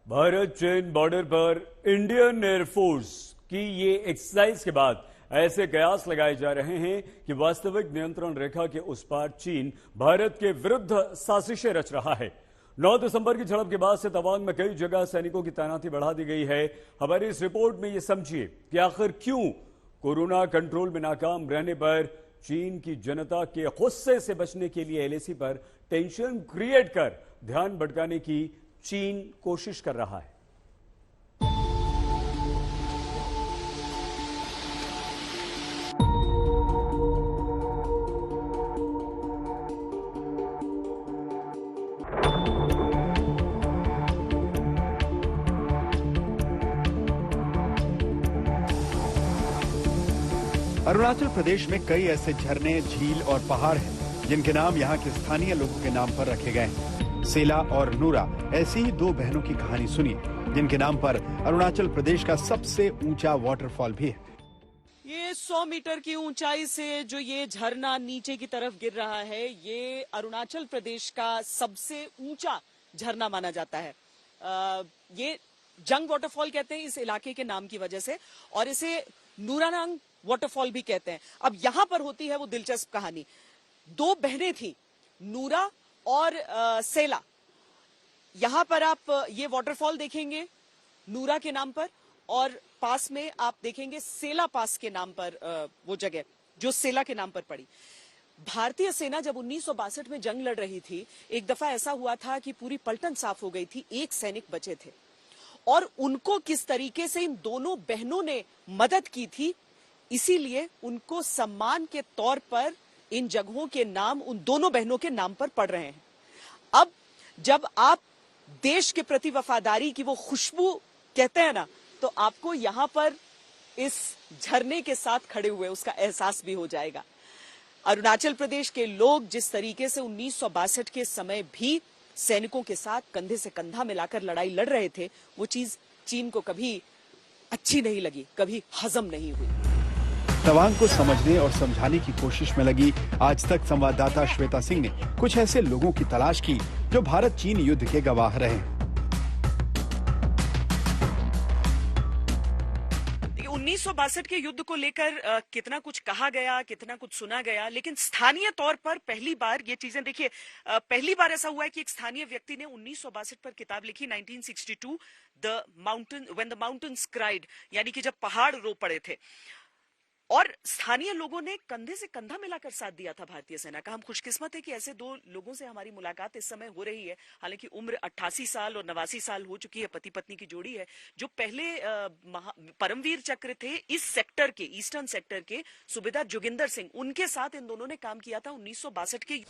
भारत चीन बॉर्डर पर Indian air force की ये एक्सरसाइज के बाद ऐसे कयास लगाए जा रहे हैं कि वास्तविक नियंत्रण रेखा के उस पार चीन भारत के विरुद्ध साजिशें रच रहा है। 9 दिसंबर की झड़प के बाद से तवांग में कई जगह सैनिकों की तैनाती बढ़ा दी गई है। हमारी इस रिपोर्ट में ये समझिए कि आखिर क्यों कोरोना कंट्रोल में नाकाम रहने पर चीन की जनता के गुस्से से बचने के लिए एलएसी पर टेंशन क्रिएट कर ध्यान भटकाने की चीन कोशिश कर रहा है। अरुणाचल प्रदेश में कई ऐसे झरने, झील और पहाड़ हैं जिनके नाम यहाँ के स्थानीय लोगों के नाम पर रखे गए हैं। सेला और नूरा ऐसी ही दो बहनों की कहानी सुनिए जिनके नाम पर अरुणाचल प्रदेश का सबसे ऊंचा वाटरफॉल भी है। ये 100 मीटर की ऊंचाई से जो ये झरना नीचे की तरफ गिर रहा है, ये अरुणाचल प्रदेश का सबसे ऊंचा झरना माना जाता है। ये जंग वाटरफॉल कहते हैं इस इलाके के नाम की वजह से, और इसे नूरानांग वाटरफॉल भी कहते हैं। अब यहां पर होती है वो दिलचस्प कहानी। दो बहनें थी, नूरा और सेला। यहां पर आप ये वाटरफॉल देखेंगे नूरा के नाम पर, और पास में आप देखेंगे सेला पास के नाम पर वो जगह जो सेला के नाम पर पड़ी। भारतीय सेना जब 1962 में जंग लड़ रही थी, एक दफा ऐसा हुआ था कि पूरी पलटन साफ हो गई थी, एक सैनिक बचे थे, और उनको किस तरीके से इन दोनों बहनों ने मदद की थी, इसीलिए उनको सम्मान के तौर पर इन जगहों के नाम उन दोनों बहनों के नाम पर पड़ रहे हैं। अब जब आप देश के प्रति वफादारी की वो खुशबू कहते हैं ना, तो आपको यहां पर इस झरने के साथ खड़े हुए उसका एहसास भी हो जाएगा। अरुणाचल प्रदेश के लोग जिस तरीके से 1962 के समय भी सैनिकों के साथ कंधे से कंधा मिलाकर लड़ाई लड़ रहे थे, वो चीज चीन को कभी अच्छी नहीं लगी, कभी हजम नहीं हुई। तवांग को समझने और समझाने की कोशिश में लगी आज तक संवाददाता श्वेता सिंह ने कुछ ऐसे लोगों की तलाश की जो भारत चीन युद्ध के गवाह रहे। 1962 के युद्ध को लेकर कितना कुछ कहा गया, कितना कुछ सुना गया, लेकिन स्थानीय तौर पर पहली बार ये चीजें देखिए, पहली बार ऐसा हुआ है कि एक स्थानीय व्यक्ति ने 1962 पर किताब लिखी, 1962, the mountain when the mountains cried, यानी कि जब पहाड़ रो पड़े थे, और स्थानीय लोगों ने कंधे से कंधा मिलाकर साथ दिया था भारतीय सेना का। हम खुशकिस्मत है कि ऐसे दो लोगों से हमारी मुलाकात इस समय हो रही है। हालांकि उम्र 88 साल और 89 साल हो चुकी है, पति पत्नी की जोड़ी है, जो पहले परमवीर चक्र थे इस सेक्टर के, ईस्टर्न सेक्टर के सूबेदार जोगिंदर सिंह, उनके साथ इन दोनों ने काम किया था 1962 के